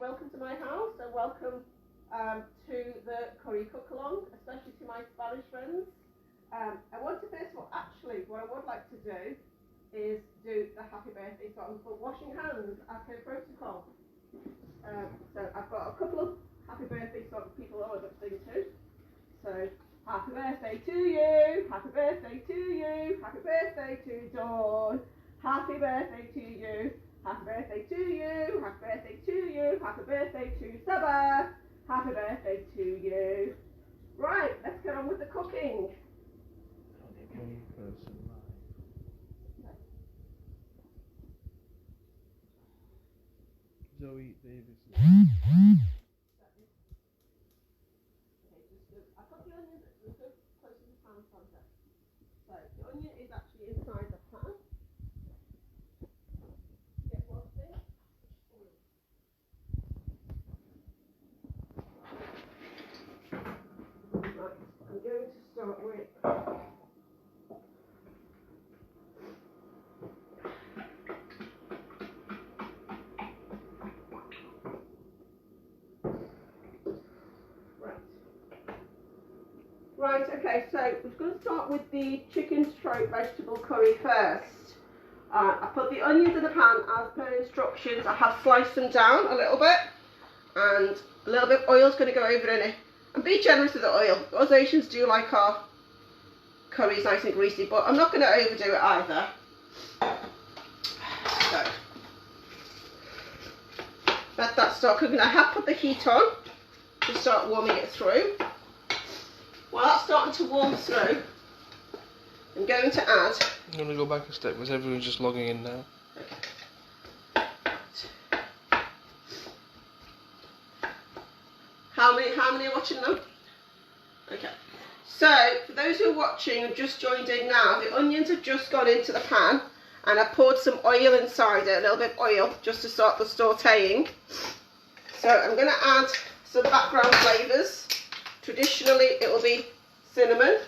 welcome to my house and welcome to the curry cookalong, especially to my Spanish friends. I want to first of all, actually, what I would like to do is do the happy birthday song, but washing hands as per protocol. So I've got a couple of happy birthday songs people always sing to. So, happy birthday to you, happy birthday to you, happy birthday to Dawn, happy birthday to you, happy birthday to you, happy birthday to you, happy birthday to Saba, happy birthday to you. Right, let's get on with the cooking. Zoe Davis. I put the onion close to the pan center. So the onion is actually inside the pan. Get one thing. Right, I'm going to start with Right, okay, so we're going to start with the chicken stroke vegetable curry first. I put the onions in the pan as per instructions. I have sliced them down a little bit, and a little bit of oil is going to go over in it. And be generous with the oil. Us Asians do like our curries nice and greasy, but I'm not going to overdo it either. So, let that start cooking. I have put the heat on to start warming it through. While that's starting to warm through, I'm going to add... I'm going to go back a step because everyone's just logging in now. Okay. How many are watching now? Okay. So, for those who are watching and just joined in now, the onions have just gone into the pan and I poured some oil inside it, a little bit of oil, just to start the sautéing. So I'm going to add some background flavours. Traditionally, it will be cinnamon,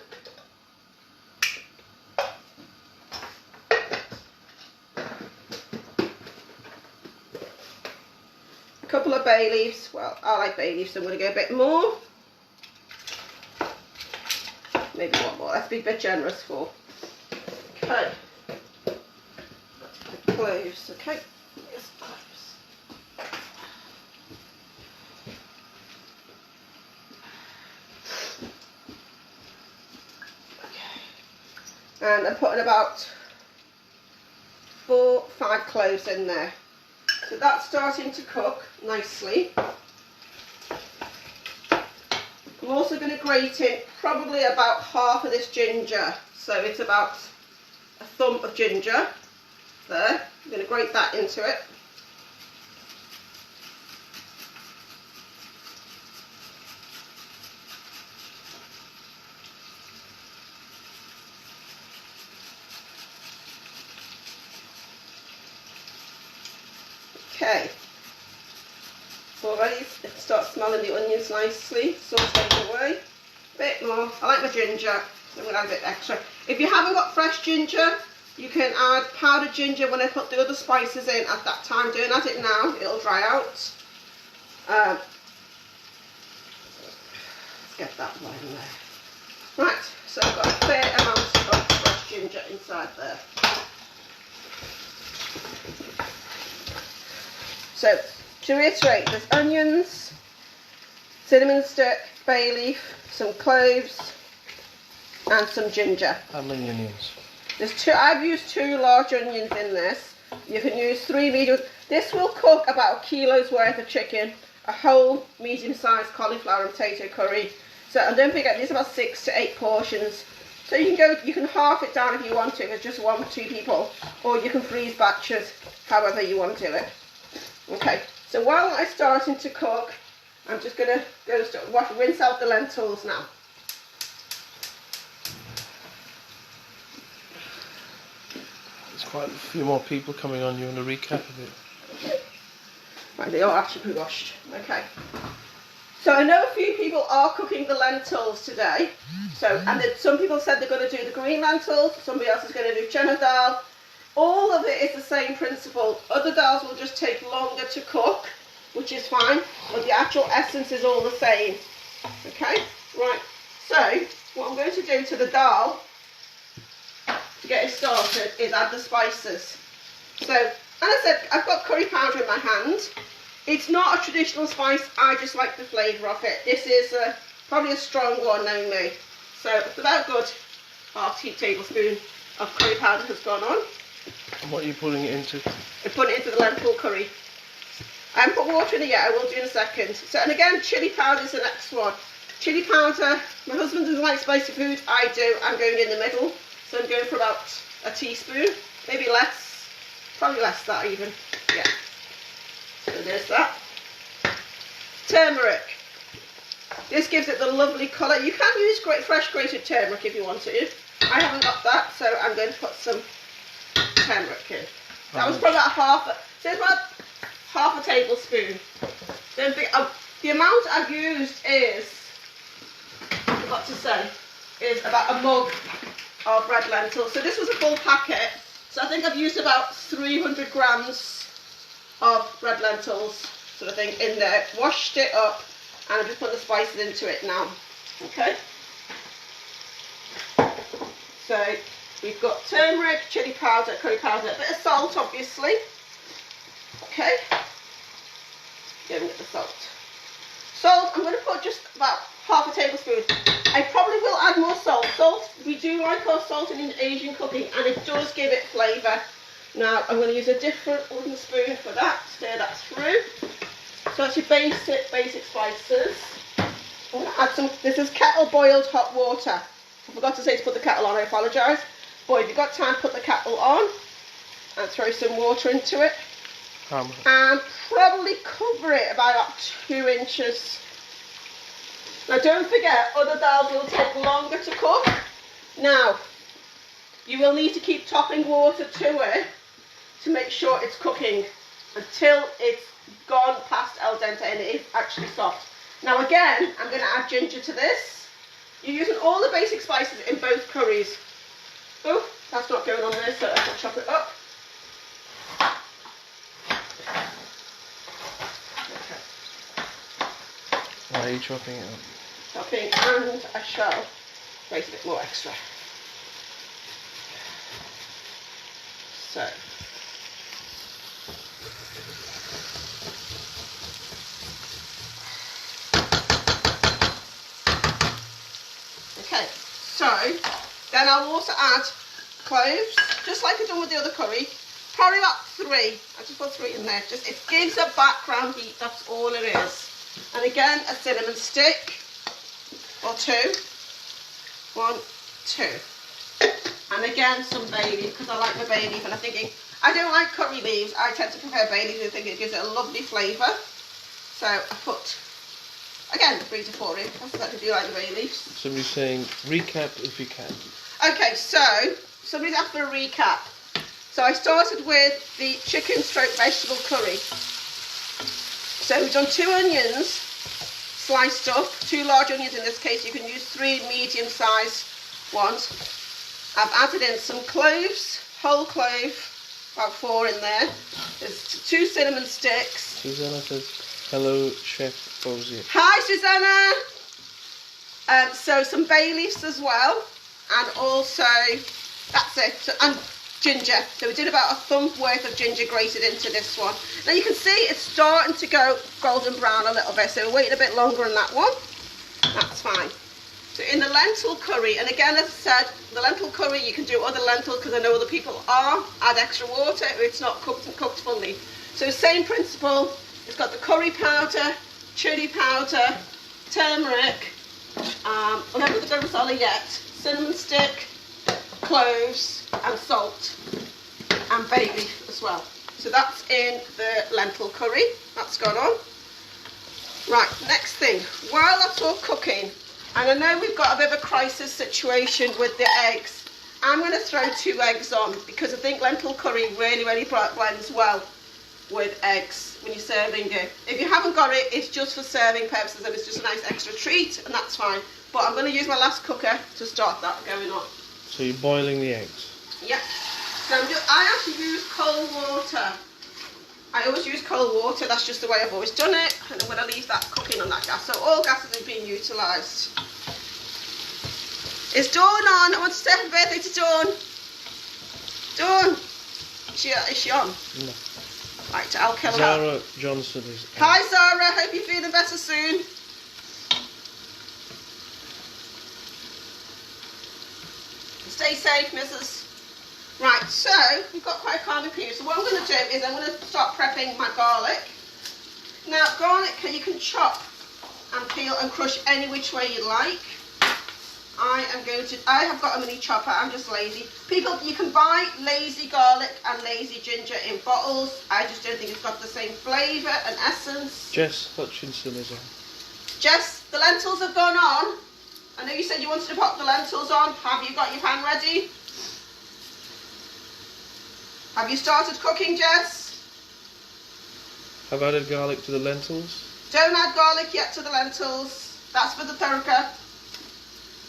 a couple of bay leaves. Well, I like bay leaves, so I'm going to go a bit more. Maybe one more. Let's be a bit generous for. Okay. Cloves. Okay. Yes, cloves. And I'm putting about 4-5 cloves in there. So that's starting to cook nicely. I'm also going to grate in probably about half of this ginger. So it's about a thumb of ginger there. I'm going to grate that into it. Okay, already start smelling the onions nicely, sauteing away. A bit more. I like my ginger, so I'm going to add a bit extra. If you haven't got fresh ginger, you can add powdered ginger when I put the other spices in at that time. Don't add it now, it'll dry out. Let's get that one in there. Right, so I've got a fair amount of fresh ginger inside there. So, to reiterate, there's onions, cinnamon stick, bay leaf, some cloves, and some ginger. How many onions? There's two. I've used 2 large onions in this. You can use 3 medium. This will cook about 1 kilo's worth of chicken, a whole medium-sized cauliflower and potato curry. So, and don't forget, these are about 6 to 8 portions. So you can half it down if you want to, if it's just 1 or 2 people, or you can freeze batches, however you want to do it. Okay, so while I'm starting to cook, I'm just going to rinse out the lentils now. There's quite a few more people coming on. You want to recap of it? Right, they are actually washed. Okay. So I know a few people are cooking the lentils today. So, and some people said they're going to do the green lentils. Somebody else is going to do chana dal. All of it is the same principle. Other dals will just take longer to cook. which is fine, but the actual essence is all the same. Okay, right, so what I'm going to do to the dal to get it started is add the spices. So, as I said, I've got curry powder in my hand. It's not a traditional spice, I just like the flavour of it. This is probably a strong one, knowing me. So it's about a good half tablespoon of curry powder has gone on. And what are you putting it into? I'm putting it into the lentil curry. I haven't put water in it yet, I will do in a second. So, and again, chilli powder is the next one. Chilli powder, my husband doesn't like spicy food, I do. I'm going in the middle. So I'm going for about a teaspoon, maybe less, probably less that even, yeah. So there's that. Turmeric. This gives it the lovely colour. You can use fresh grated turmeric if you want to. I haven't got that, so I'm going to put some turmeric in. That was probably about half a tablespoon. Don't think, the amount I've used is, I forgot to say, is about a mug of red lentils. So this was a full packet. So I think I've used about 300 grams of red lentils sort of thing in there. Washed it up and I just put the spices into it now. Okay. So we've got turmeric, chilli powder, curry powder, a bit of salt obviously. Okay. Give it the salt. Salt, I'm going to put just about half a tablespoon. I probably will add more salt. Salt, we do like our salt in Asian cooking and it does give it flavour. Now I'm going to use a different wooden spoon for that, stir that through. So that's your basic spices. I'm going to add some, this is kettle boiled hot water. I forgot to say to put the kettle on, I apologise. But if you've got time, put the kettle on and throw some water into it. And probably cover it about 2 inches. Now don't forget, other dals will take longer to cook. Now, you will need to keep topping water to it to make sure it's cooking until it's gone past al dente and it is actually soft. Now again, I'm going to add ginger to this. You're using all the basic spices in both curries. Oh, that's not going on there, so I can chop it up. Why are you chopping it up? Chopping, and I shall make a bit more extra. So. Okay, so then I'll also add cloves, just like I've done with the other curry. Probably about 3. I just put 3 in there. Just, it gives a background heat, that's all it is. And again, a cinnamon stick, or 2. 1, 2. And again, some bay leaf, because I like my bay leaf, and I'm thinking, I don't like curry leaves, I tend to prefer bay leaves, I think it gives it a lovely flavour. So I put, again, 3 to 4 in, I do like the bay leaves. Somebody's saying, recap if you can. Okay, so, somebody's asked for a recap. So I started with the chicken stroke vegetable curry. So we've done 2 onions, sliced up, 2 large onions in this case. You can use 3 medium-sized ones. I've added in some cloves, whole clove, about 4 in there. There's 2 cinnamon sticks. Susanna says, hello, Chef Fawzia. Hi, Susanna. So some bay leaves as well, and also that's it. So, and ginger. So we did about a thumb worth of ginger grated into this one. Now you can see it's starting to go golden brown a little bit, so we're waiting a bit longer on that one. That's fine. So in the lentil curry, and again, as I said, the lentil curry, you can do other lentils because I know other people are. Add extra water if it's not cooked fully. So same principle. It's got the curry powder, chili powder, turmeric. I haven't put the masala yet. Cinnamon stick, cloves, and salt, and bay leaf as well. So that's in the lentil curry. That's gone on. Right, next thing. While that's all cooking, and I know we've got a bit of a crisis situation with the eggs, I'm going to throw 2 eggs on because I think lentil curry really blends well with eggs when you're serving it. If you haven't got it, it's just for serving purposes and it's just a nice extra treat, and that's fine. But I'm going to use my last cooker to start that going on. So you're boiling the eggs? Yeah. So I actually use cold water I always use cold water, that's just the way I've always done it, and I'm going to leave that cooking on that gas. So all gases are being utilised. Is Dawn on? I want to say happy birthday to Dawn. Dawn, is she on? No. Right, I'll kill her. Zara Johnson is on. Hi Zara, hope you're feeling better soon. Stay safe, Mrs. Right, so we've got quite a calming period. So what I'm going to do is I'm going to start prepping my garlic. Now, garlic you can chop and peel and crush any which way you like. I have got a mini chopper, I'm just lazy. People, you can buy lazy garlic and lazy ginger in bottles. I just don't think it's got the same flavour and essence. Jess Hutchinson is on. Jess, the lentils have gone on. I know you said you wanted to pop the lentils on. Have you got your pan ready? Have you started cooking, Jess? I've added garlic to the lentils. Don't add garlic yet to the lentils. That's for the tadka.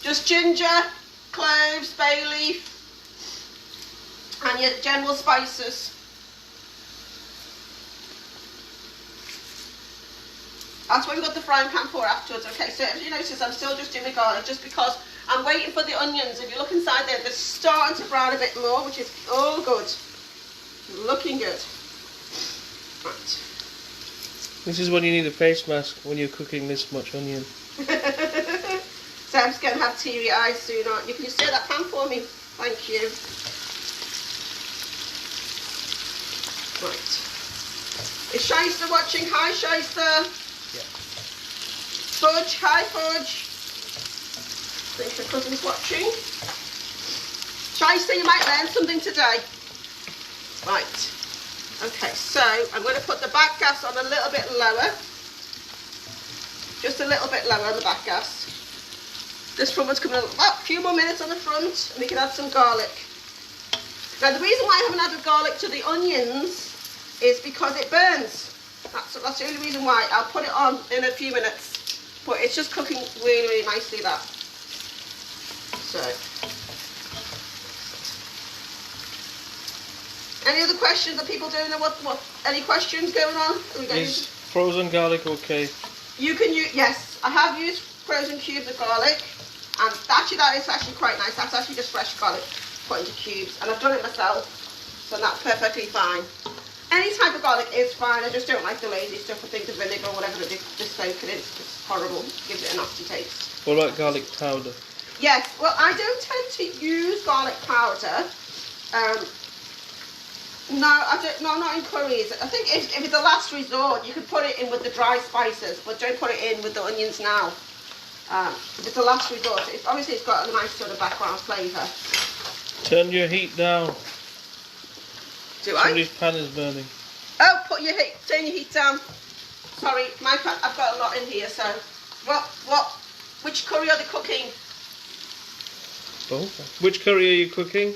Just ginger, cloves, bay leaf, and your general spices. That's what we've got the frying pan for afterwards. Okay, so as you notice, I'm still just doing the garlic just because I'm waiting for the onions. If you look inside there, they're starting to brown a bit more, which is all good. Looking good. Right. This is when you need a face mask, when you're cooking this much onion. So I'm just going to have teary eyes soon, aren't you? Can you stir that pan for me? Thank you. Right. Is Shyster watching? Hi, Shyster. Yeah. Fudge. Hi, Fudge. I think her cousin's watching. Shyster, you might learn something today. Right. Okay, so I'm going to put the back gas on a little bit lower. Just a little bit lower on the back gas. This front one's coming a few more minutes on the front, and we can add some garlic. Now the reason why I haven't added garlic to the onions is because it burns. That's the only reason why. I'll put it on in a few minutes, but it's just cooking really, really nicely, that. So. Any other questions that people don't know what any questions going on? Is frozen garlic okay? You can use, yes, I have used frozen cubes of garlic, and that is actually quite nice. That's actually just fresh garlic put into cubes, and I've done it myself, so that's perfectly fine. Any type of garlic is fine. I just don't like the lazy stuff. I think the vinegar or whatever they soak it in, it's horrible. It gives it a nasty taste. What about garlic powder? Yes, well, I don't tend to use garlic powder. No, not in curries. I think if it's a last resort, you could put it in with the dry spices, but don't put it in with the onions now. If it's a last resort, obviously it's got a nice sort of background flavour. Turn your heat down. Do Somebody's pan is burning. Oh, turn your heat down. Sorry, my pan, I've got a lot in here, so. Which curry are they cooking? Oh, which curry are you cooking?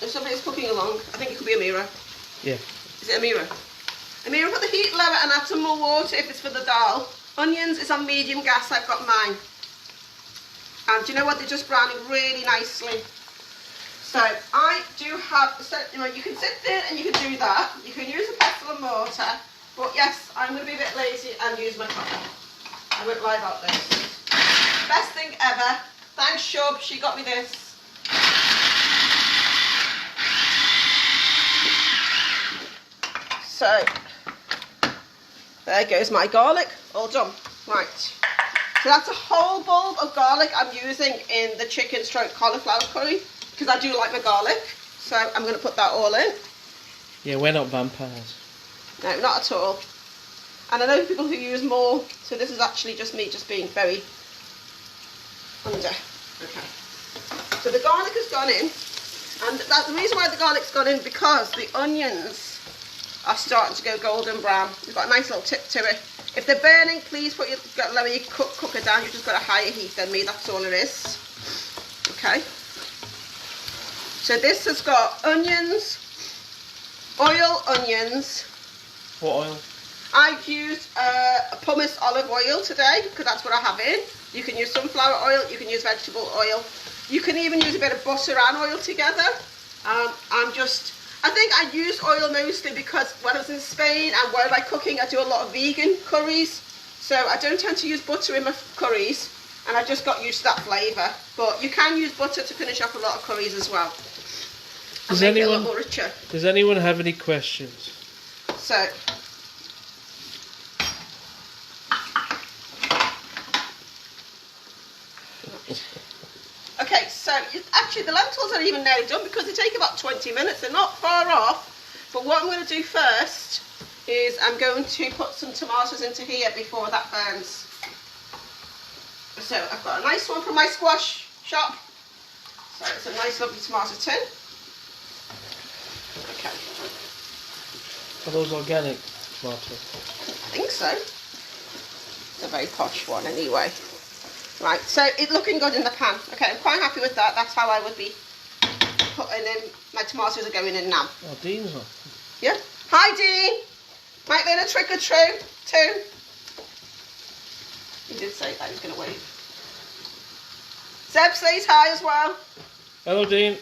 If somebody's cooking along, I think it could be Amira. Yeah. Is it Amira? Amira, put the heat lower and add some more water if it's for the dal. Onions is on medium gas, I've got mine. And do you know what? They're just browning really nicely. So I do have, you can sit there and you can do that. You can use a pestle and mortar. But yes, I'm going to be a bit lazy and use my chopper. I won't lie about this. Best thing ever. Thanks, Shub. She got me this. So, there goes my garlic, all done. Right, so that's a whole bulb of garlic I'm using in the chicken stroke cauliflower curry, because I do like my garlic, so I'm going to put that all in. Yeah, we're not vampires. No, not at all. And I know people who use more, so this is actually just me just being very under. Okay, so the garlic has gone in, and that's the reason why the garlic's gone in, because the onions are starting to go golden brown. You've got a nice little tip to it. If they're burning, please lower your cooker down. You've just got a higher heat than me, that's all it is. Okay. So this has got onions, oil, onions. What oil? I've used a pumice olive oil today, because that's what I have in. You can use sunflower oil, you can use vegetable oil. You can even use a bit of butter and oil together. I think I use oil mostly because when I was in Spain and while I'm cooking, I do a lot of vegan curries. So I don't tend to use butter in my curries, and I just got used to that flavour. But you can use butter to finish off a lot of curries as well. Does make it a lot more richer. Does anyone have any questions? So, okay, so actually the lentils are even nearly done because they take about 20 minutes. They're not far off. But what I'm going to do first is I'm going to put some tomatoes into here before that burns. So I've got a nice one from my squash shop. So it's a nice lovely tomato tin. Okay. Are those organic tomatoes? I think so. It's a very posh one anyway. Right, so it's looking good in the pan. Okay, I'm quite happy with that. That's how I would be putting in, my tomatoes are going in now. Oh, Dean's on. Yeah. Hi, Dean. Might be in a trick or treat too. He did say that he was going to wave. Zeb says hi as well. Hello, Dean.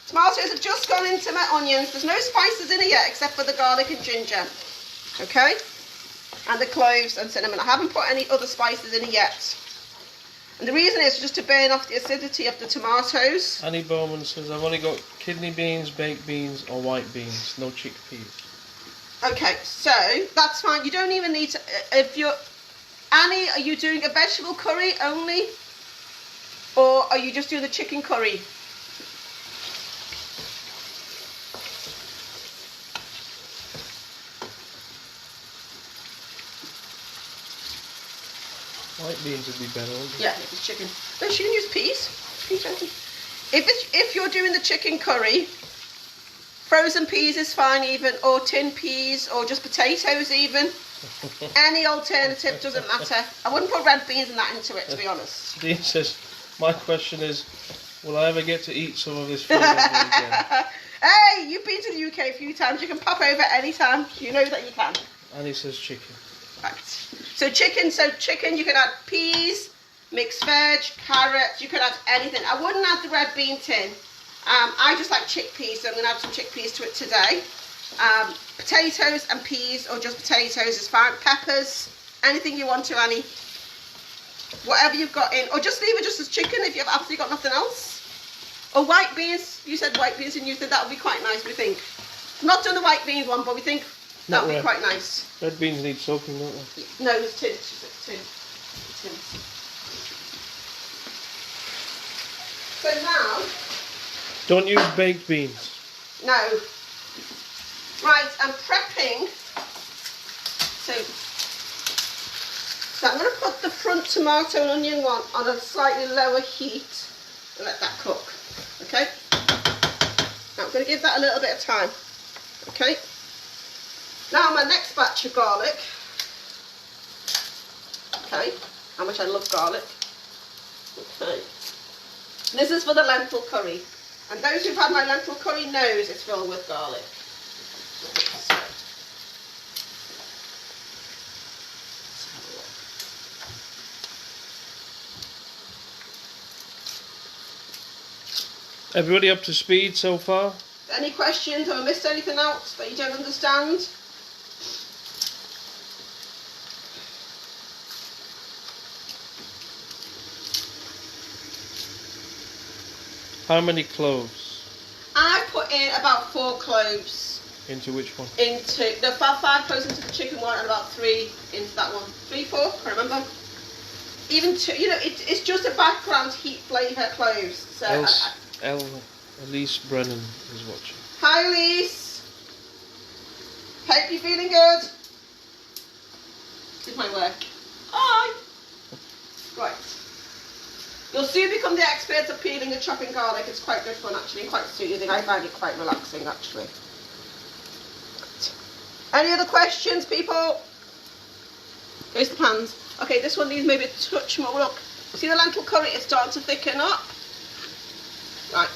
Tomatoes have just gone into my onions. There's no spices in it yet except for the garlic and ginger. Okay? And the cloves and cinnamon. I haven't put any other spices in it yet. And the reason is just to burn off the acidity of the tomatoes. Annie Bowman says, I've only got kidney beans, baked beans or white beans, no chickpeas. Okay, so that's fine. You don't even need to, if you're, Annie, are you doing a vegetable curry only? Or are you just doing the chicken curry? White beans would be better, wouldn't they? Yeah, if it's chicken. No, you can use peas. If you're doing the chicken curry, frozen peas is fine even, or tin peas, or just potatoes even. Any alternative doesn't matter. I wouldn't put red beans and that into it, to be honest. Dean says, my question is, will I ever get to eat some of this food ever again? Hey, you've been to the UK a few times. You can pop over any time. You know that you can. And he says chicken. Right. So chicken, you can add peas, mixed veg, carrots, you can add anything. I wouldn't add the red bean tin. I just like chickpeas, so I'm going to add some chickpeas to it today. Potatoes and peas, or just potatoes is fine. Peppers, anything you want to, Annie. Whatever you've got in, or just leave it just as chicken if you've absolutely got nothing else. Or white beans, you said white beans and you said that would be quite nice, we think. Not done the white beans one, but we think that would be quite nice. Red beans need soaking, don't they? No, it's tin. So now... Don't use baked beans. No. Right, I'm prepping. So I'm going to put the front tomato and onion one on a slightly lower heat and let that cook. Okay? Now I'm going to give that a little bit of time. Okay? Now my next batch of garlic. Okay? How much I love garlic. Okay. This is for the lentil curry. And those who've had my lentil curry knows it's filled with garlic. So, Everybody up to speed so far? any questions? Have I missed anything out that you don't understand? How many cloves? I put in about 4 cloves. Into which one? About 5 cloves into the chicken one and about 3 into that one. 3, 4, can't remember. Even 2, you know, it's just a background heat flavour cloves. So Elise Brennan is watching. Hi Elise. Hope you're feeling good. Did my work. Hi. Right. You'll soon become the experts of peeling and chopping garlic. It's quite good fun actually, quite soothing. I find it quite relaxing actually. Any other questions, people? Here's the pans. Okay, this one needs maybe a touch more. Look, see the lentil curry? It's starting to thicken up. Right.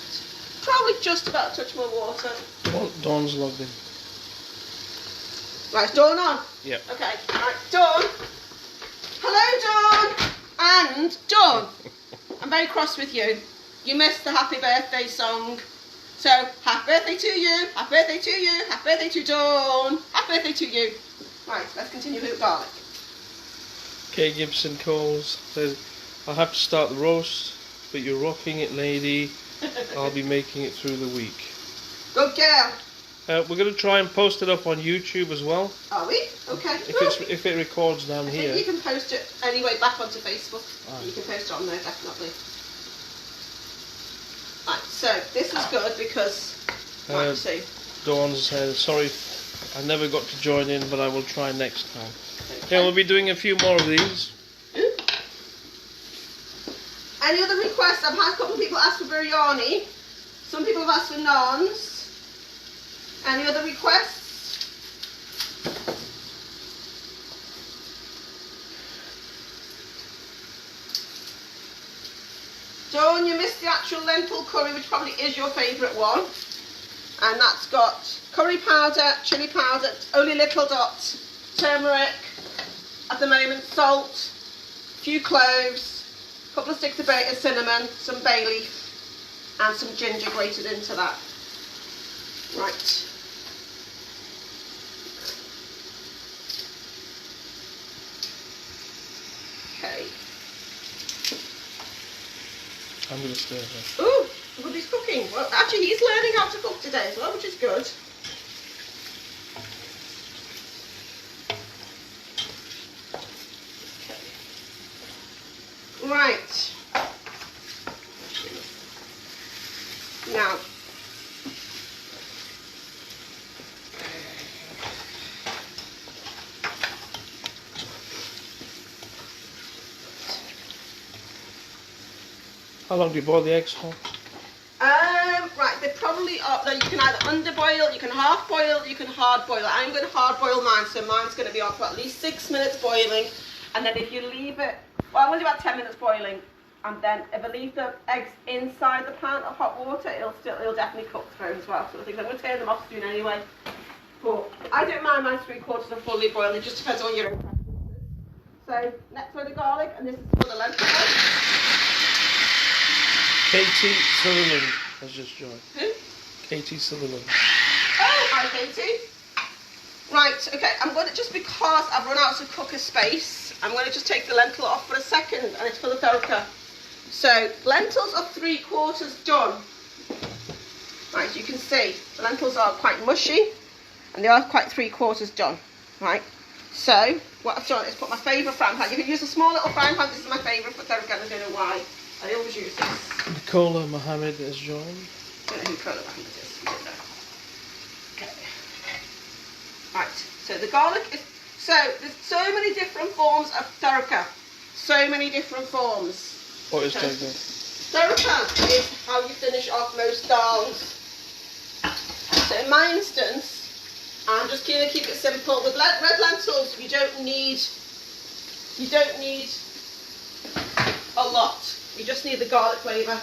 Probably just about a touch more water. Dawn's logged in. Right, Dawn on? Yep. Okay, right, Dawn. Hello, Dawn. And Dawn, I'm very cross with you. You missed the happy birthday song. So, happy birthday to you, happy birthday to you, happy birthday to Dawn, happy birthday to you. Right, let's continue with the garlic. Kay Gibson calls, says, I'll have to start the roast, but you're rocking it, lady. I'll be making it through the week. Good girl. We're going to try and post it up on YouTube as well. Are we? Okay. If it records down here. You can post it anyway back onto Facebook. You can post it on there, definitely. Right, so this is good because, see. Dawn says, sorry, I never got to join in, but I will try next time. Okay. Yeah, we'll be doing a few more of these. Any other requests? I've had a couple of people ask for biryani. Some people have asked for naans. Any other requests? Dawn, you missed the actual lentil curry, which probably is your favourite one. And that's got curry powder, chilli powder, only little dots, turmeric, at the moment salt, a few cloves, a couple of sticks of cinnamon, some bay leaf, and some ginger grated into that. Right. Okay. I'm going to stir her. Ooh, Woody's cooking. Well, actually, he's learning how to cook today as well, which is good. Okay. Right. Now. How long do you boil the eggs for? Right, they probably are. You can either underboil, you can half boil, you can hard boil. I'm going to hard boil mine, so mine's going to be on for at least 6 minutes boiling. And then if you leave it, well, I'm going to do about 10 minutes boiling. And then if I leave the eggs inside the pan of hot water, it'll definitely cook through as well. So I think I'm going to turn them off soon anyway. But I don't mind mine 3/4 of fully boiled. It just depends on your own preferences. So next load of garlic, and this is for the lentil one. Katie Sutherland has just joined. Who? Katie Sutherland. Oh, hi Katie. Right, okay, I'm going to, just because I've run out of cooker space, I'm going to just take the lentil off for a second, and it's for the tadka. So, lentils are 3/4 done. Right, you can see, the lentils are quite mushy, and they are quite 3/4 done. Right, so, what I've done is put my favourite frying pan. You can use a small little frying pan, this is my favourite for tadka, I don't know why. I always use this. Nicola Mohammed has joined. I don't know who Nicola Mohammed is, I don't know. Okay. Right, so the garlic is, so there's so many different forms of tadka. So many different forms. What is tadka? Tadka is how you finish off most dals. So in my instance, I'm just going to keep it simple. With red lentils, you don't need a lot. You just need the garlic flavour.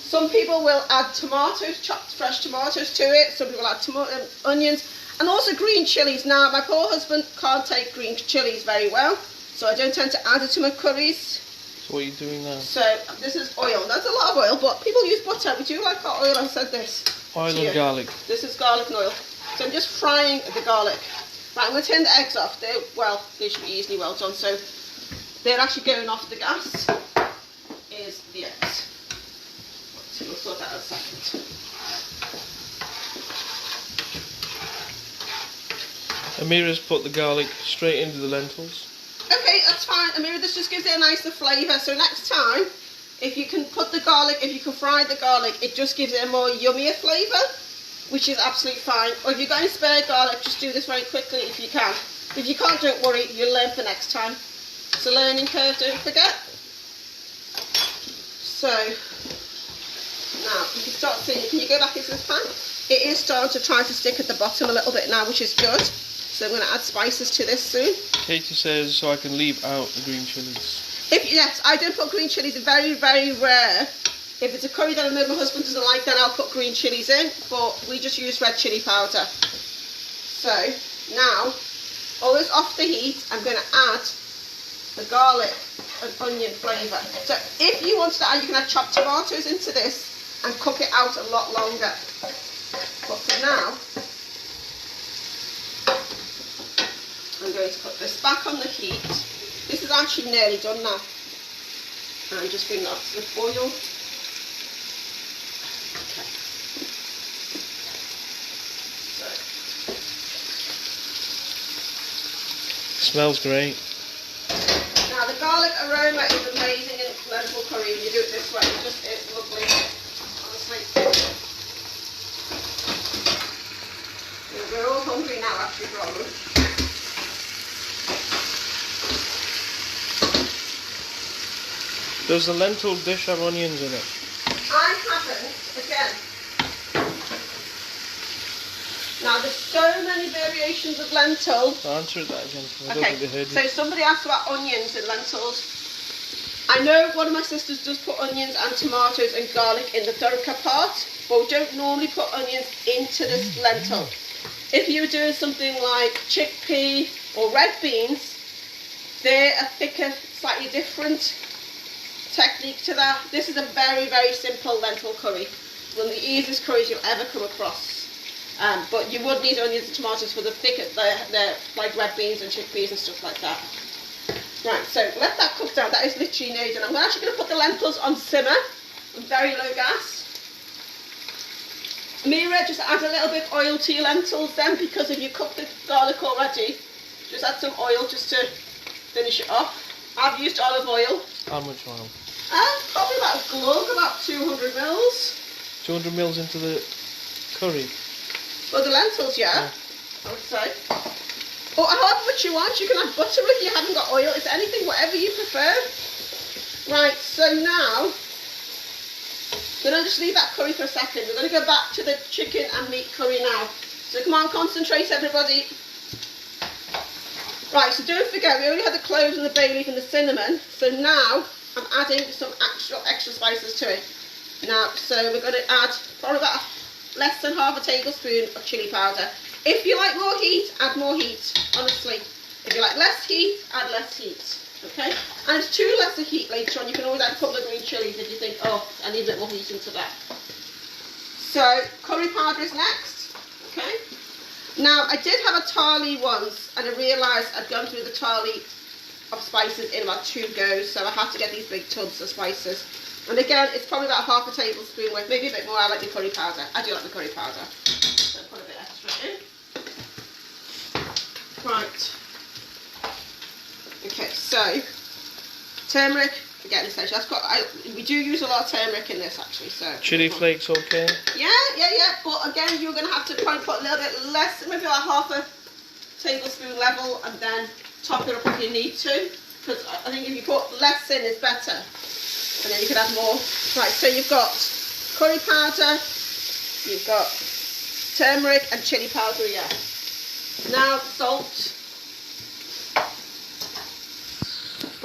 Some people will add tomatoes, chopped fresh tomatoes to it. Some people add onions. And also green chilies. Now, my poor husband can't take green chilies very well, so I don't tend to add it to my curries. So what are you doing now? So, this is oil. That's a lot of oil, but people use butter. We do like hot oil, I said this. Oil and garlic. This is garlic and oil. So I'm just frying the garlic. Right, I'm going to turn the eggs off. They should be easily well done. So, they're actually going off the gas. Is the eggs. So we'll sort that out in a second. Amira's put the garlic straight into the lentils. Okay, that's fine. Amira, this just gives it a nicer flavour. So next time, if you can put the garlic, if you can fry the garlic, it just gives it a more yummier flavour, which is absolutely fine. Or if you've got any spare garlic, just do this very quickly if you can. If you can't, don't worry, you'll learn for next time. It's a learning curve, don't forget. So, now, you can start seeing, can you go back into this pan? It is starting to try to stick at the bottom a little bit now, which is good. So I'm going to add spices to this soon. Katie says, so I can leave out the green chilies. Yes, I don't put green chilies, very, very rare. If it's a curry that I know my husband doesn't like, then I'll put green chilies in, but we just use red chilli powder. So, now, always off the heat, I'm going to add the garlic an onion flavour. So if you want to add, you can add chopped tomatoes into this and cook it out a lot longer. But for now, I'm going to put this back on the heat. This is actually nearly done now. And just bring that to the boil. Okay. So. Smells great. Now the garlic aroma is amazing in lentil curry when you do it this way. It just is lovely, honestly. We're all hungry now after we've got lunch. Does the lentil dish have onions in it? I haven't, again. Now there's so many variations of lentil. Answer that again. I don't Okay, think they heard so you. somebody asked about onions in lentils. I know one of my sisters does put onions and tomatoes and garlic in the tadka part, but we don't normally put onions into this lentil. If you were doing something like chickpea or red beans, they're a thicker, slightly different technique to that. This is a very, very simple lentil curry. One of the easiest curries you'll ever come across. But you would need onions and tomatoes for the thicker, like red beans and chickpeas and stuff like that. Right, so let that cook down. That is literally nearly done. I'm actually going to put the lentils on simmer on very low gas. Mira, just add a little bit of oil to your lentils then, because if you cook the garlic already, just add some oil just to finish it off. I've used olive oil. How much oil? Probably about a glug, about 200 mils. 200 mils into the curry? Well, the lentils, yeah. I would say. Or however much you want. You can add butter if you haven't got oil. It's anything, whatever you prefer. Right, so now, we're going to just leave that curry for a second. We're going to go back to the chicken and meat curry now. So come on, concentrate everybody. Right, so don't forget, we already had the cloves and the bay leaf and the cinnamon. So now, I'm adding some extra spices to it. Now, so we're going to add probably about less than half a tablespoon of chilli powder. If you like more heat, add more heat, honestly. If you like less heat, add less heat. Okay? And it's too less of heat later on. You can always add a couple of green chilies if you think, oh, I need a bit more heat into that. So, curry powder is next. Okay? Now, I did have a thali once, and I realised I'd gone through the thali of spices in about 2 goes, so I had to get these big tubs of spices. And again, it's probably about half a tablespoon worth, maybe a bit more. I like the curry powder. I do like the curry powder. So put a bit extra in. Right. Okay, so turmeric, again, essentially. We do use a lot of turmeric in this actually. So chili flakes, okay? Yeah. But again, you're going to have to probably put a little bit less, maybe like half a tablespoon level, and then top it up if you need to. Because I think if you put less in, it's better. And then you can add more. Right, so you've got curry powder, you've got turmeric and chili powder, yeah. Now salt.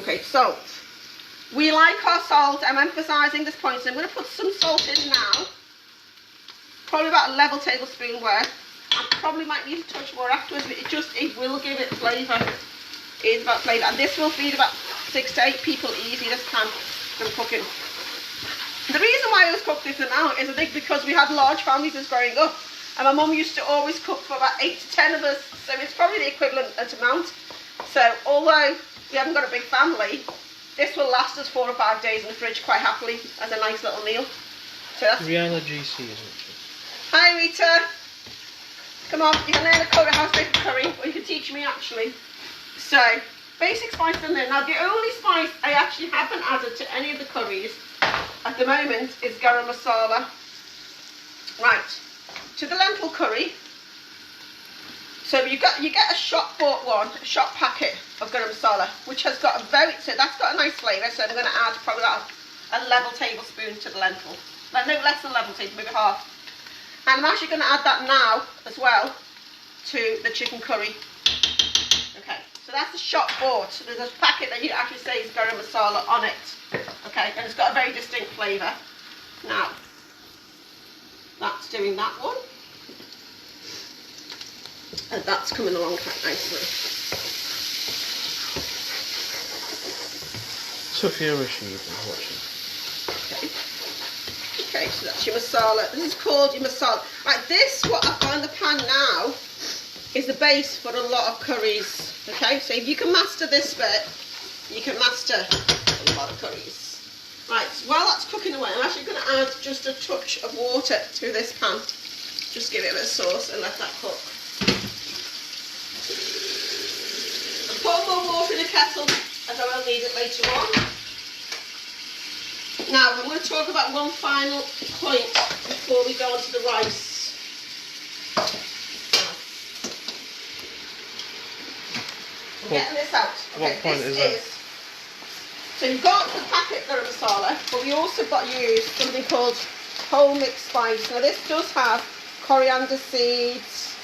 Okay, salt. We like our salt. I'm emphasising this point, so I'm going to put some salt in now. Probably about a level tablespoon worth. I probably might need a touch more afterwards, but it will give it flavour. It is about flavour, and this will feed about 6 to 8 people easy. This can from cooking. The reason why I always cook this amount is I think because we had large families as growing up, and my mum used to always cook for about 8 to 10 of us, so it's probably the equivalent amount. So although we haven't got a big family, this will last us 4 or 5 days in the fridge quite happily as a nice little meal. So that's Rihanna GC, isn't she? Hi Rita. Come on, you can learn a curry, how to make a curry, or you can teach me actually. So, basic spice in there. Now the only spice I actually haven't added to any of the curries at the moment is garam masala. Right, to the lentil curry. So you get a shop bought one, a shop packet of garam masala, which has got so that's got a nice flavour. So I'm going to add probably about a level tablespoon to the lentil. No, less than a level tablespoon, maybe half. And I'm actually going to add that now as well to the chicken curry. Okay, so that's the shop bought. So there's a packet that you actually say is garam masala on it. Okay, and it's got a very distinct flavour. Now, that's doing that one. And that's coming along quite nicely. Sophia Rashid is watching. Okay. Okay, so that's your masala. This is called your masala. Right, this, what I've got in the pan now, is the base for a lot of curries. Okay, so if you can master this bit, you can master a lot of curries. Right, so while that's cooking away, I'm actually going to add just a touch of water to this pan. Just give it a bit of sauce and let that cook. I'll pour more water in the kettle as I will need it later on. Now, I'm going to talk about one final point before we go on to the rice. I'm getting this out. Okay, what point is that? So you've got the packet garam masala, but we also got used something called whole mixed spice. Now this does have coriander seeds,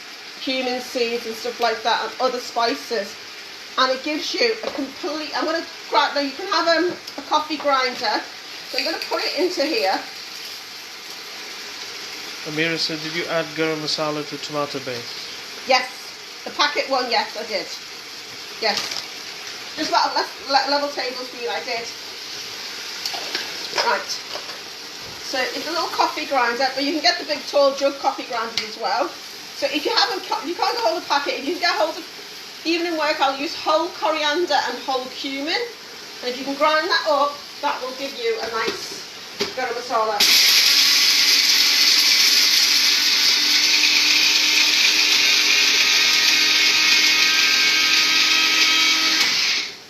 cumin seeds and stuff like that, and other spices. And it gives you a complete, I'm going to grind, now you can have a coffee grinder. So I'm going to put it into here. Amira said, did you add garam masala to tomato base? Yes, the packet one, yes, I did. Yes. Just about a level tablespoon I did. Right. So it's a little coffee grinder, but you can get the big tall jug coffee grinders as well. So if you haven't, you can't get hold of the packet, if you can get hold of, even in work I'll use whole coriander and whole cumin. And if you can grind that up, that will give you a nice garam masala.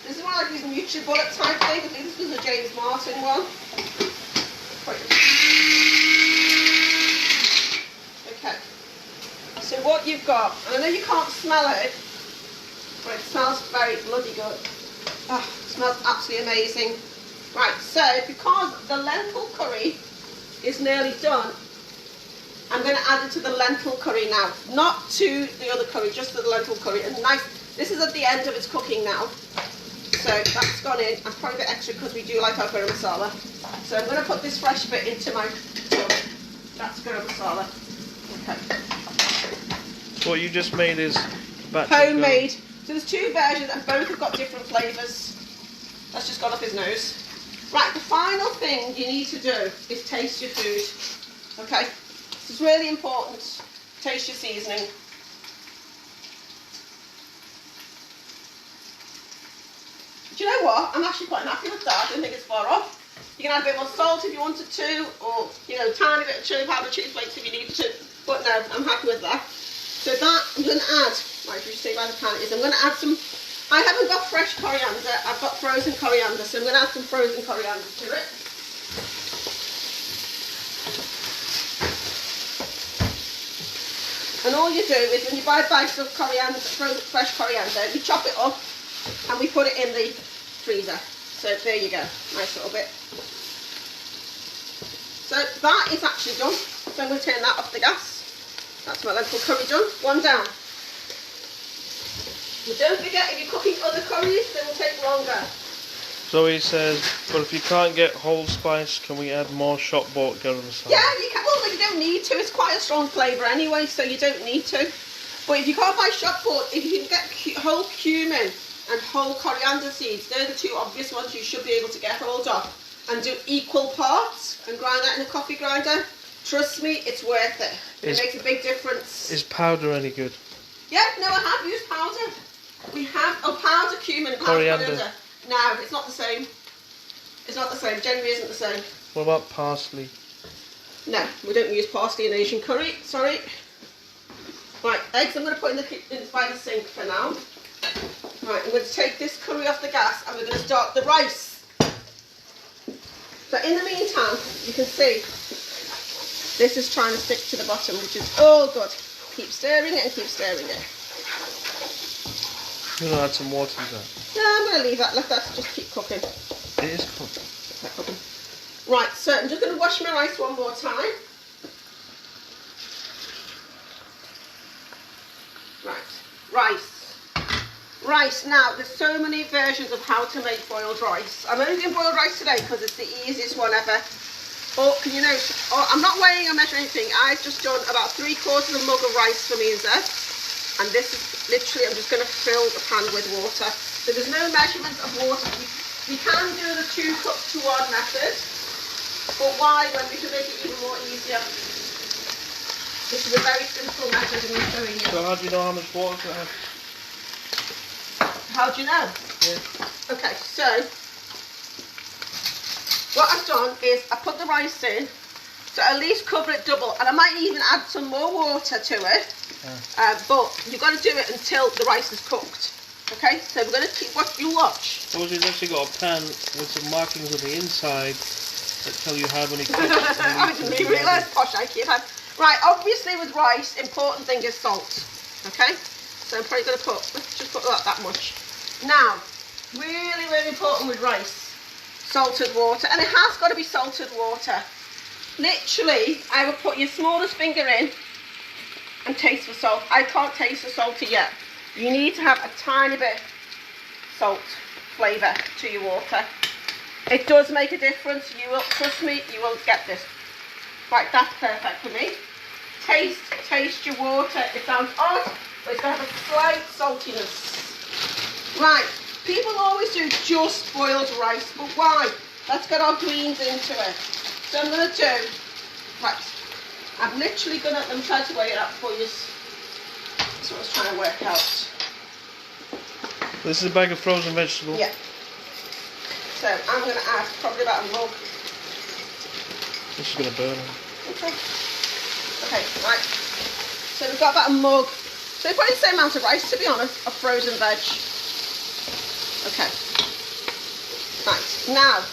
This is one like these Bullet type thing. I think this was a James Martin one. Okay. So what you've got, and I know you can't smell it, but it smells very bloody good. Oh, it smells absolutely amazing. Right, so because the lentil curry is nearly done, I'm going to add it to the lentil curry now. Not to the other curry, just to the lentil curry. And nice, this is at the end of its cooking now. So that's gone in. I'm probably a bit extra because we do like our garam masala. So I'm going to put this fresh bit into my tub. That's garam masala. Okay. What you just made is homemade. So there's two versions and both have got different flavours. That's just gone up his nose. Right, the final thing you need to do is taste your food. Okay? This is really important. Taste your seasoning. Do you know what? I'm actually quite happy with that. I don't think it's far off. You can add a bit more salt if you wanted to, or, you know, tiny bit of chili powder, chili flakes if you needed to. But no, I'm happy with that. So that, I'm going to add, right, you see by the pan it is, I'm going to add some, I haven't got fresh coriander, I've got frozen coriander, so I'm going to add some frozen coriander to it. And all you do is when you buy bags of coriander, frozen fresh coriander, you chop it up and we put it in the freezer. So there you go, nice little bit. So that is actually done. So I'm going to turn that off the gas. That's my lentil curry done. One down. But don't forget, if you're cooking other curries, they will take longer. Zoe says, but if you can't get whole spice, can we add more shop bought garam masala? Yeah, you can. Well, you don't need to. It's quite a strong flavour anyway, so you don't need to. But if you can't buy shop bought, if you can get whole cumin and whole coriander seeds, they're the two obvious ones you should be able to get hold of. And do equal parts and grind that in a coffee grinder. Trust me, it's worth it. It makes a big difference. Is powder any good? Yeah, no, I have used powder. We have, powder cumin, coriander. No, it's not the same. It's not the same. Generally isn't the same. What about parsley? No, we don't use parsley in Asian curry. Sorry. Right, eggs I'm going to put in by the sink for now. Right, I'm going to take this curry off the gas and we're going to start the rice. So in the meantime, you can see this is trying to stick to the bottom, which is all good. Keep stirring it and keep stirring it. You're going to add some water to that? No, I'm going to leave that. Let that just keep cooking. It is cooking. Cooking. Right, so I'm just going to wash my rice one more time. Right, rice. Rice. Now, there's so many versions of how to make boiled rice. I'm only doing boiled rice today because it's the easiest one ever. But can you know, I'm not weighing or measuring anything. I've just done about 3/4 of a mug of rice for me and Zed. And this is literally, I'm just going to fill the pan with water. So there's no measurement of water. You can do the 2 cups to 1 method, but why when we can make it even more easier? This is a very simple method and I'm showing you. So how do you know how much water to add? How do you know? Yeah. Okay, so what I've done is I put the rice in, so at least cover it double, and I might even add some more water to it, but you've got to do it until the rice is cooked. Okay, so we're going to keep what you watch. Suppose you've actually got a pan with some markings on the inside that tell you how many cups. I didn't even realise posh I keep had. Right, obviously with rice, important thing is salt. Okay, so I'm probably going to put, let's just put that much. Now, really, really important with rice, salted water, and it has got to be salted water. Literally, I would put your smallest finger in and taste for salt. I can't taste the salty yet. You need to have a tiny bit salt flavour to your water. It does make a difference. You will, trust me, you will get this. Right, that's perfect for me. Taste your water. It sounds odd, but it's going to have a slight saltiness. Right, people always do just boiled rice, but why? Let's get our greens into it. So I'm going to do, right, I'm literally going to, let me try to weigh it up for you. That's what I was trying to work out. This is a bag of frozen vegetables? Yeah. So I'm going to add probably about a mug. This is going to burn. Okay. Okay, right. So we've got about a mug. So probably the same amount of rice, to be honest, of frozen veg. Okay. Right, now,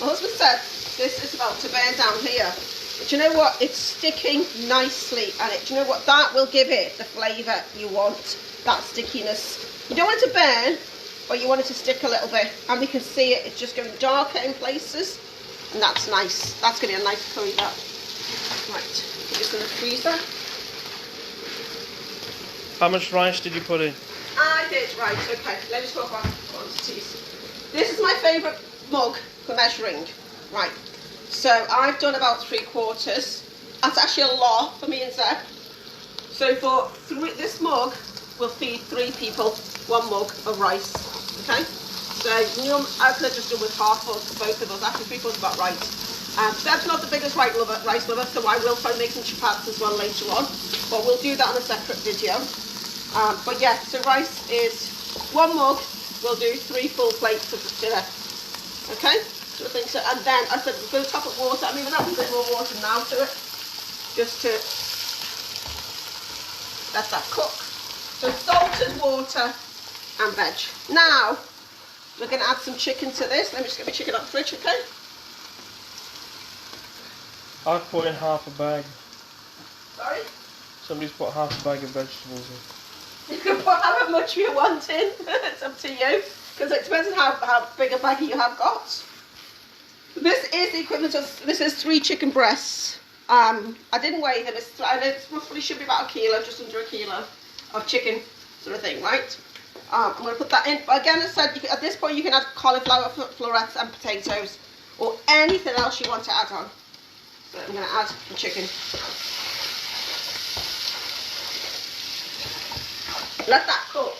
my husband said this is about to burn down here. But you know what? It's sticking nicely, and do you know what? That will give it the flavour you want, that stickiness. You don't want it to burn, but you want it to stick a little bit. And we can see it, it's just going darker in places, and that's nice. That's going to be a nice curry, that. Right, put this in the freezer. How much rice did you put in? I did, right, okay. Let me talk about quantities. This is my favourite mug for measuring. Right, so I've done about 3/4. That's actually a lot for me and Zeb. So for this mug will feed 3 people 1 mug of rice. Okay? So I could have just done with half for both of us. Actually 3/4 about right. Zeb's not the biggest rice lover, so I will try making chapatis as well later on. But we'll do that on a separate video. But yeah, so rice is 1 mug. We'll do 3 full plates of dinner. Okay? So I think so. And then I said we're going to top up water. I'm even adding a bit more water now to it, just to let that cook. So salted water and veg. Now we're going to add some chicken to this. Let me just get my chicken out the fridge, okay? I've put in half a bag. Sorry? Somebody's put half a bag of vegetables in. You can put however much you want in. It's up to you, because it depends on how big a baggie you have got. This is the equivalent of, this is 3 chicken breasts. I didn't weigh them. And it roughly should be about a kilo, just under a kilo of chicken, sort of thing, right? I'm going to put that in. But again, as I said, at this point you can add cauliflower, florets, and potatoes, or anything else you want to add on. So I'm going to add the chicken. Let that cook.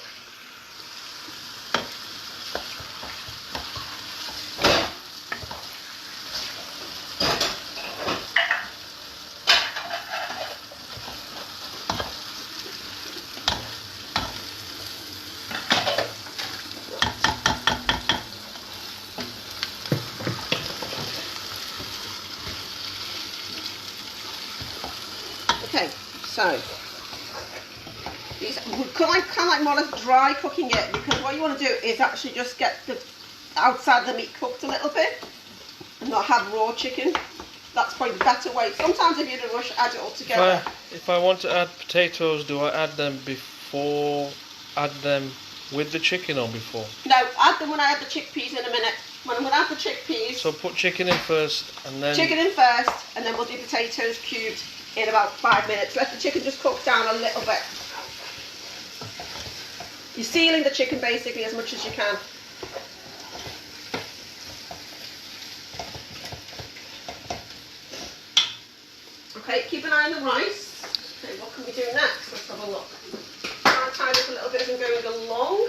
Okay, so I kind of like more or less dry cooking it, because what you want to do is actually just get the outside of the meat cooked a little bit and not have raw chicken. That's probably the better way. Sometimes if you're in a rush, add it all together. If I want to add potatoes, do I add them before, add them with the chicken or before? No, add them when I add the chickpeas in a minute. When I'm going to add the chickpeas. So put chicken in first and then... Chicken in first, and then we'll do potatoes cubed in about 5 minutes. Let the chicken just cook down a little bit. You're sealing the chicken basically as much as you can. Okay, keep an eye on the rice. Okay, what can we do next? Let's have a look. Try and tie this a little bit as I'm going along.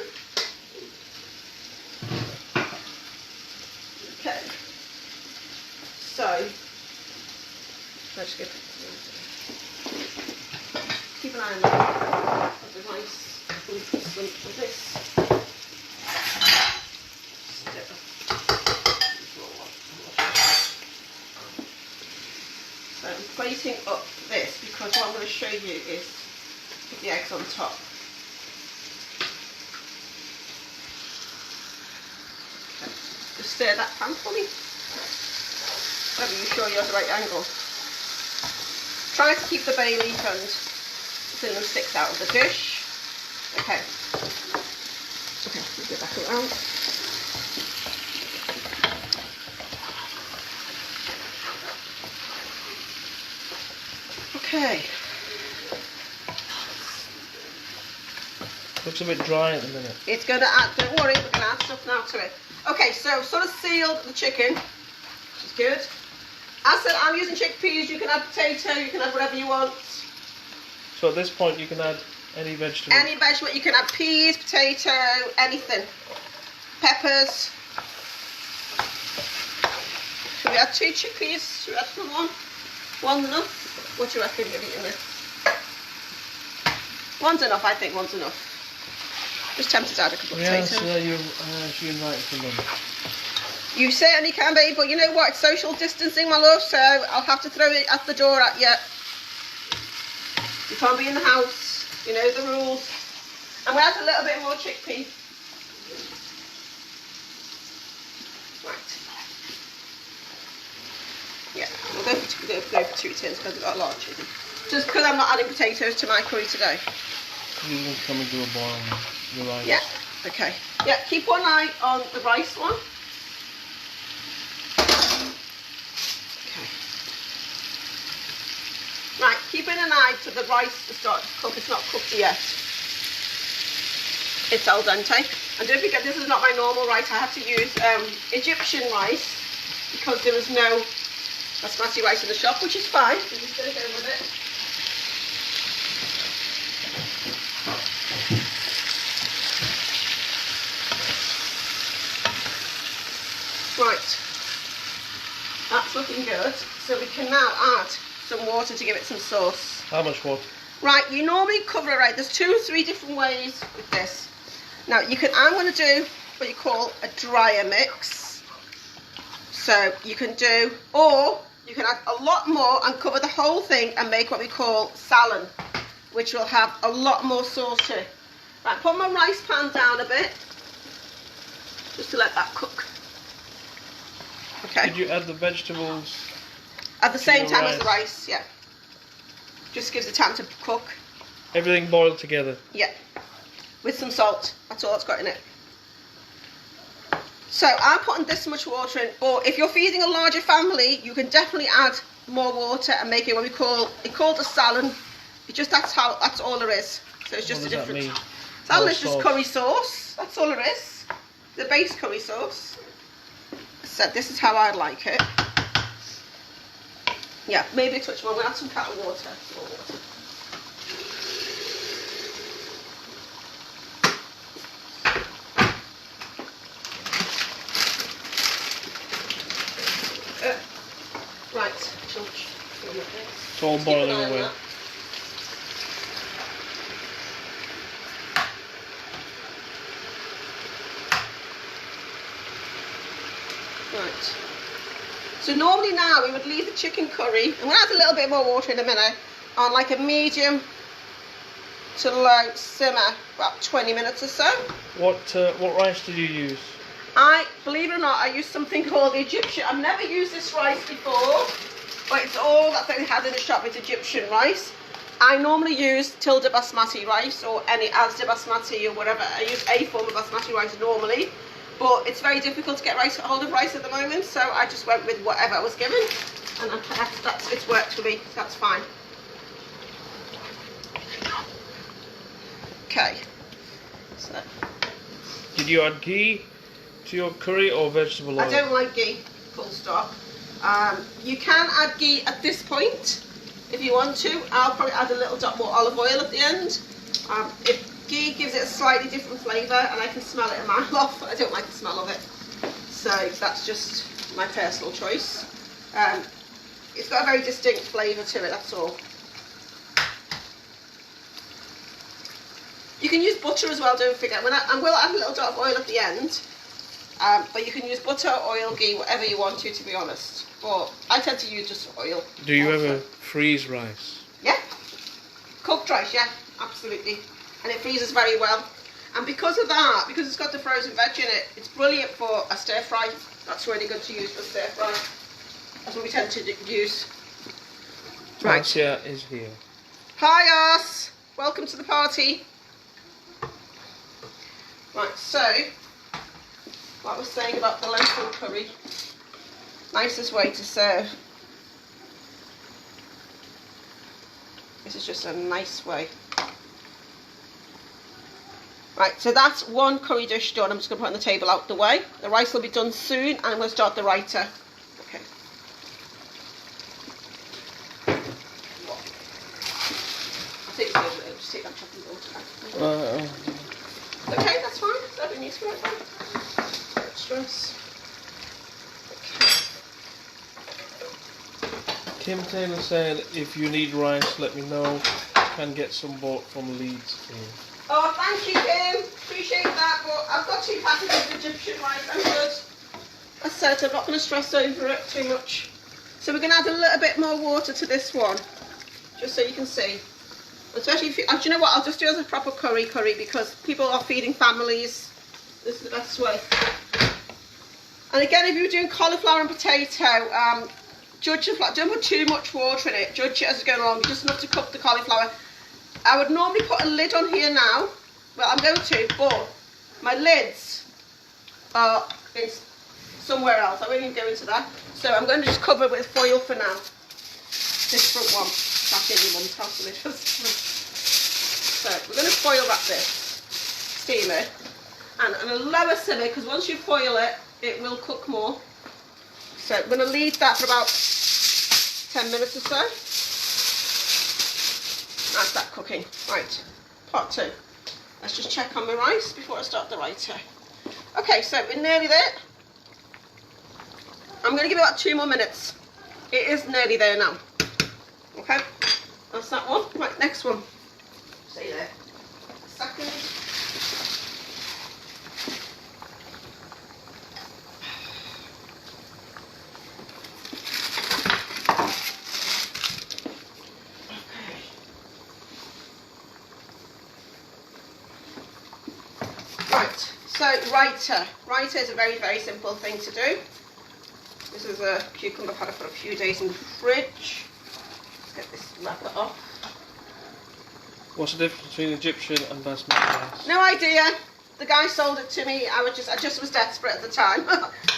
around with the rice into this. So I'm plating up this because what I'm going to show you is put the eggs on top. Okay. Just stir that pan for me. Whether you're sure you're at the right angle. Try to keep the bay leaf and cinnamon sticks out of the dish. Okay. Okay, let's get back around. Okay. Looks a bit dry at the minute. It's going to add, don't worry, we're going to add stuff now to it. Okay, so sort of sealed the chicken, which is good. As I said, I'm using chickpeas, you can add potato, you can add whatever you want. So at this point you can add any vegetable? Any vegetable, you can add peas, potato, anything. Peppers. Should we add 2 chickpeas? Should we add from one? One's enough? What do you reckon you're eating this? One's enough, I think one's enough. Just tempted to add a couple of potatoes. Yeah, you're invited for lunch. You certainly can be, but you know what? It's social distancing, my love, so I'll have to throw it at the door at you. You can't be in the house. You know the rules. I'm going to add a little bit more chickpea. Right. Yeah, we'll go for 2 tins because we've got a lot of chicken. Just because I'm not adding potatoes to my curry today. You can come and do a boil on the rice. Yeah, okay. Yeah, keep one eye on the rice one. Right, keeping an eye to the rice to start to cook. It's not cooked yet. It's al dente. And don't forget, this is not my normal rice. I have to use Egyptian rice because there was no basmati rice in the shop, which is fine. We're just going to go with it. Right. That's looking good. So we can now add some water to give it some sauce. How much water? Right, you normally cover it right. There's 2 or 3 different ways with this. Now I'm going to do what you call a drier mix. So you can do, or you can add a lot more and cover the whole thing and make what we call salon, which will have a lot more sauce to it. Right, put my rice pan down a bit, just to let that cook. Okay. Did you add the vegetables? At the same time as the rice, yeah. Just gives it time to cook. Everything boiled together? Yeah. With some salt. That's all it's got in it. So I'm putting this much water in, but if you're feeding a larger family, you can definitely add more water and make it what we call a salon. That's all there is. So it's just a different. What does that mean? Salon is just curry sauce. That's all it is. The base curry sauce. So this is how I'd like it. Yeah, maybe a touch more. We'll add some kettle water. Right. It's all boiling away. Right. So normally now we would leave the chicken curry, I'm going to add a little bit more water in a minute, on like a medium to low simmer, about 20 minutes or so. What rice did you use? Believe it or not, I use something called the Egyptian. I've never used this rice before, but it's all that they had in the shop. It's Egyptian rice. I normally use Tilda basmati rice or any Asda basmati or whatever. I use a form of basmati rice normally, but it's very difficult to get hold of rice at the moment, so I just went with whatever I was given, and it's worked for me. So that's fine. Okay. So. Did you add ghee to your curry or vegetable oil? I don't like ghee, full stop. You can add ghee at this point if you want to. I'll probably add a little dot more olive oil at the end. Ghee gives it a slightly different flavour, and I can smell it a mile off. I don't like the smell of it, so that's just my personal choice. It's got a very distinct flavour to it, that's all. You can use butter as well, don't forget. I will add a little dot of oil at the end. But you can use butter, oil, ghee, whatever you want to be honest. But I tend to use just oil. Do you ever freeze rice? Yeah. Cooked rice, yeah, absolutely. And it freezes very well. And because of that, because it's got the frozen veg in it, it's brilliant for a stir fry. That's really good to use for stir fry. That's what we tend to use. Right. Marcia is here. Hi, us. Welcome to the party. Right, so what I was saying about the lentil curry. Nicest way to serve. This is just a nice way. Right, so that's one curry dish done. I'm just going to put it on the table out the way. The rice will be done soon, and I'm going to start the raita. Okay. I think we'll just take that chopping board out. Okay, that's fine. Nothing needs to be like that. Don't stress. Kim Taylor said, if you need rice, let me know. Can get some bought from Leeds here. Oh, thank you, Kim. Appreciate that. But I've got 2 packets of Egyptian rice. I'm good. As I said, I'm not going to stress over it too much. So we're going to add a little bit more water to this one, just so you can see. Especially if you, do you know what? I'll just do it as a proper curry because people are feeding families. This is the best way. And again, if you're doing cauliflower and potato, judge the flour. Don't put too much water in it. Judge it as it's going along. Just enough to cook the cauliflower. I would normally put a lid on here now. Well, I'm going to, but my lids are in somewhere else. I won't even go into that. So I'm going to just cover it with foil for now. This front one. Back in your mum's house when it was. So we're going to foil wrap this. Steam it. And a lower simmer, because once you foil it, it will cook more. So I'm going to leave that for about 10 minutes or so. That's that cooking. Right, part 2. Let's just check on my rice before I start the raita. Okay, so we're nearly there. I'm going to give it about 2 more minutes. It is nearly there now. Okay, that's that one. Right, next one. Stay there. Second. Right, so raita. Raita is a very, very simple thing to do. This is a cucumber I've had it for a few days in the fridge. Let's get this wrapper off. What's the difference between Egyptian and basmati rice? No idea. The guy sold it to me. I just was desperate at the time.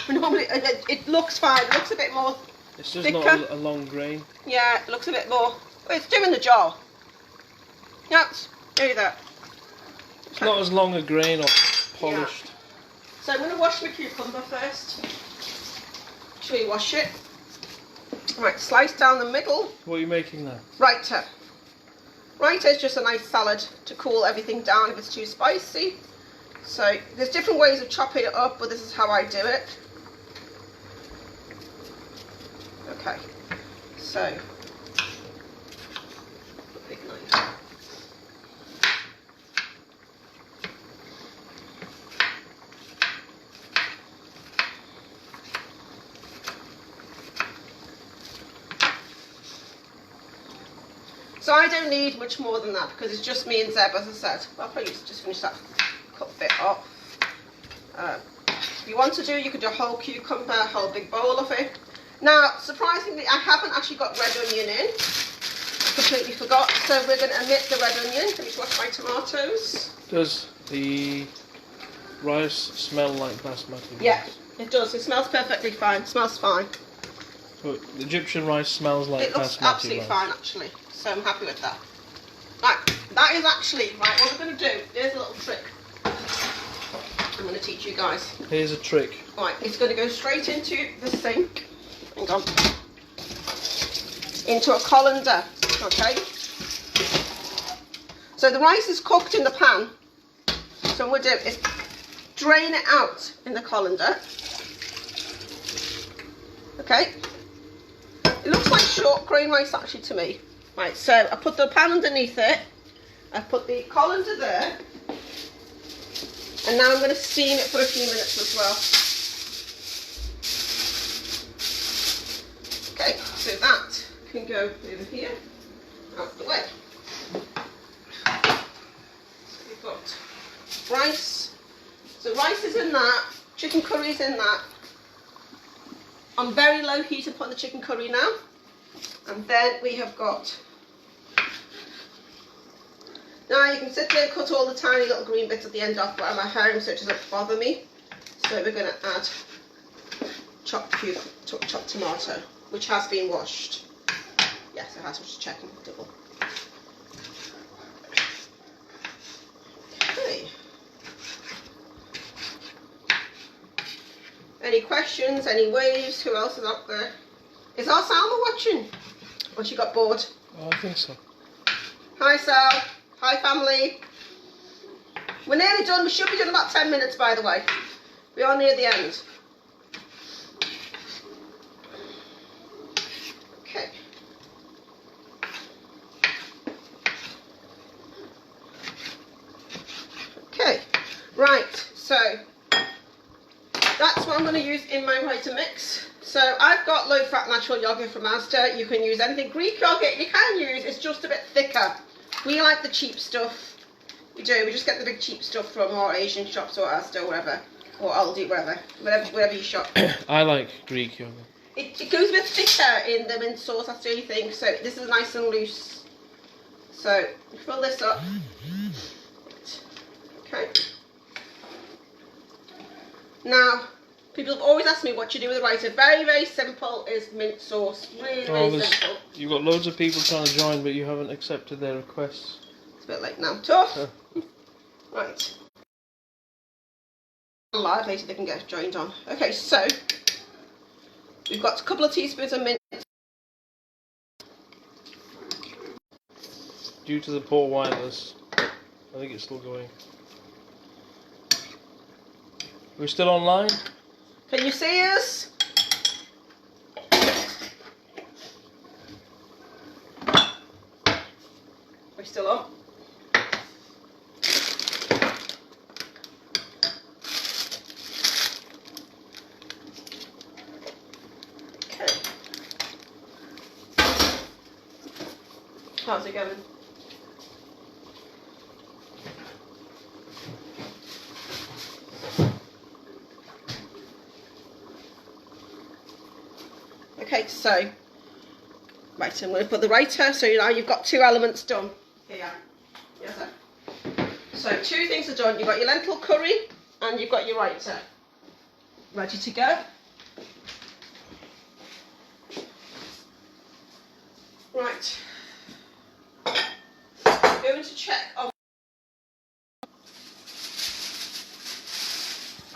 Normally, it looks fine. It looks a bit more It's just thicker. not a long grain. Yeah, it looks a bit more. Well, it's doing the job. Yeah, do that. It's not as long a grain or polished. Yeah. So I'm going to wash my cucumber first. Should we wash it? Right, slice down the middle. What are you making now? Raita. Raita is just a nice salad to cool everything down if it's too spicy. So there's different ways of chopping it up, but this is how I do it. Okay, so big knife. So I don't need much more than that because it's just me and Zeb, as I said. I'll probably just finish that cut bit off. If you want to do, you could do a whole cucumber, a whole big bowl of it. Now, surprisingly, I haven't actually got red onion in. I completely forgot. So we're going to omit the red onion. Let me just wash my tomatoes. Does the rice smell like basmati rice? Yeah, it does. It smells perfectly fine. It smells fine. So the Egyptian rice smells like It looks basmati absolutely rice. fine, actually. So I'm happy with that. Right, that is actually, right, what we're going to do, here's a little trick I'm going to teach you guys. Here's a trick. Right, it's going to go straight into the sink. Hang on. Into a colander, okay? So the rice is cooked in the pan. So what we'll do is drain it out in the colander. Okay? It looks like short grain rice actually to me. Right, so I put the pan underneath it I've put the colander there. And now I'm going to steam it for a few minutes as well. Okay, so that can go over here, out the way. So we've got rice. So rice is in that, chicken curry is in that. On very low heat I'm putting the chicken curry now. And then we have got, now you can sit there and cut all the tiny little green bits at the end off, but I'm at home so it doesn't bother me. So we're going to add chopped tomato, which has been washed. Yes, it has, just checking, double. Okay. Any questions, any waves? Who else is up there? Is our Salma watching? Or she got bored? Oh, I think so. Hi Sal. Hi family. We're nearly done. We should be done about 10 minutes by the way. We are near the end. Okay. Okay. Right. So that's what I'm going to use in my raita mix. So I've got low-fat natural yogurt from Asda. You can use anything. Greek yogurt you can use. It's just a bit thicker. We like the cheap stuff. We do. We just get the big cheap stuff from our Asian shops or Asda or whatever. Or Aldi, wherever you shop. I like Greek yogurt. It goes a bit thicker in the mint sauce, that's the only thing. So this is nice and loose. So fill this up. Okay. Now, people have always asked me what you do with the raita. Very, very simple is mint sauce. Really, really simple. You've got loads of people trying to join, but you haven't accepted their requests. It's a bit late now. Tough. Right. Live later they can get joined on. Okay, so we've got a couple of teaspoons of mint. Due to the poor wireless, I think it's still going. We're still online? Can you see us? We're still on. Okay. How's it going? Okay, so, right, I'm going to put the raita, so now you've got 2 elements done. Here, yes sir. So 2 things are done. You've got your lentil curry and you've got your raita. Ready to go? Right. I'm going to check on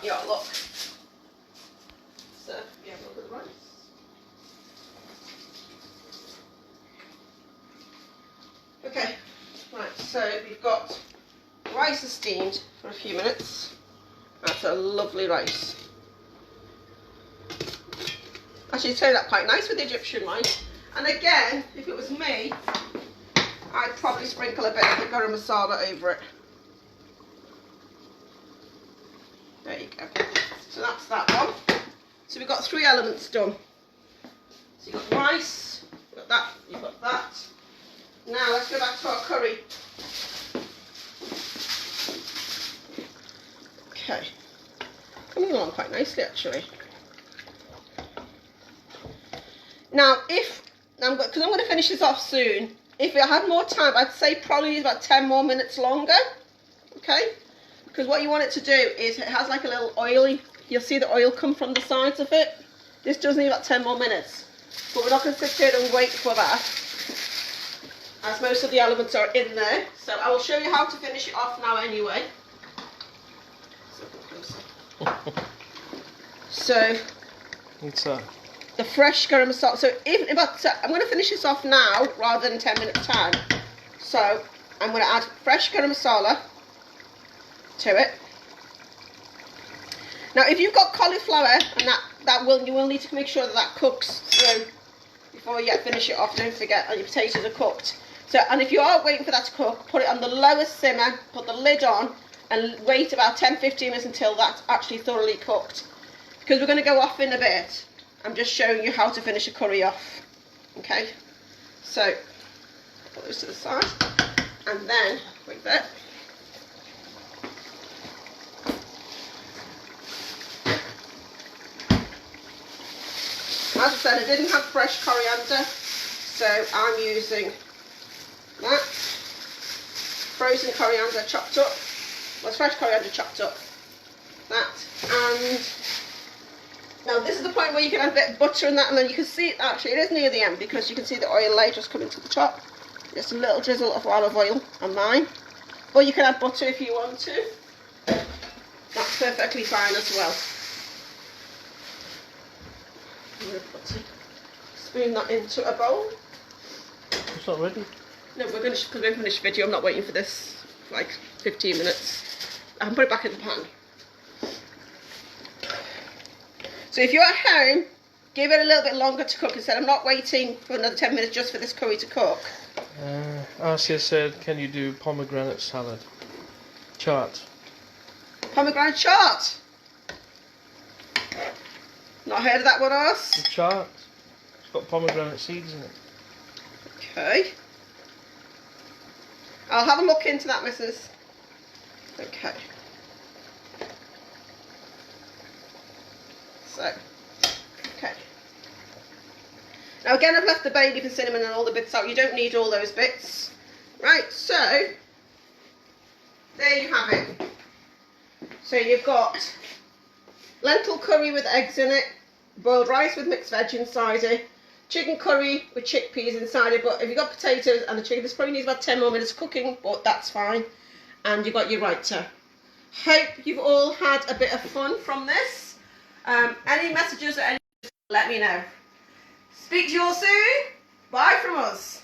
your look. So, yeah, look at the rice. Okay, right, so we've got rice is steamed for a few minutes. That's a lovely rice. Actually, it turned out quite nice with the Egyptian rice. And again, if it was me, I'd probably sprinkle a bit of the garam masala over it. There you go. So that's that one. So we've got 3 elements done. So you've got rice, you've got that, you've got that. Now let's go back to our curry. Okay, coming along quite nicely actually. Now because I'm going to finish this off soon, if I had more time I'd say probably about 10 more minutes longer. Okay, because what you want it to do is it has like a little oily, you'll see the oil come from the sides of it. This does need about 10 more minutes, but we're not going to sit here and wait for that, as most of the elements are in there. So I will show you how to finish it off now anyway. So What's that? the fresh garam masala. So even about, I'm going to finish this off now rather than 10 minutes time. So I'm going to add fresh garam masala to it. Now if you've got cauliflower, and you will need to make sure that cooks through before you finish it off. Don't forget, and your potatoes are cooked. So, and if you are waiting for that to cook, put it on the lowest simmer, put the lid on, and wait about 10-15 minutes until that's actually thoroughly cooked. Because we're going to go off in a bit. I'm just showing you how to finish a curry off. Okay, so put this to the side, and then wait there. As I said, I didn't have fresh coriander, so I'm using that. Frozen coriander chopped up. Well, it's fresh coriander chopped up. That. And now this is the point where you can add a bit of butter in that, and then you can see it, actually it is near the end because you can see the oil layer just coming to the top. Just a little drizzle of olive oil on mine. Or you can add butter if you want to. That's perfectly fine as well. I'm going to spoon that into a bowl. It's not ready. No, we're going to, because we're finished the video, I'm not waiting for this for like 15 minutes. I can put it back in the pan. So if you're at home, give it a little bit longer to cook. Instead, I'm not waiting for another 10 minutes just for this curry to cook. Arcia said, can you do pomegranate salad? Chart. Pomegranate chart. Not heard of that one, Ars? The chart. It's got pomegranate seeds in it. Okay. I'll have a look into that, missus. Okay. So, okay. Now again, I've left the bay leaf and cinnamon and all the bits out. You don't need all those bits. Right, so, there you have it. So you've got lentil curry with eggs in it, boiled rice with mixed veg inside it, chicken curry with chickpeas inside it, but if you've got potatoes and the chicken, this probably needs about 10 more minutes cooking, but that's fine. And you've got your raita. Hope you've all had a bit of fun from this. Any messages or anything, let me know. Speak to you all soon. Bye from us.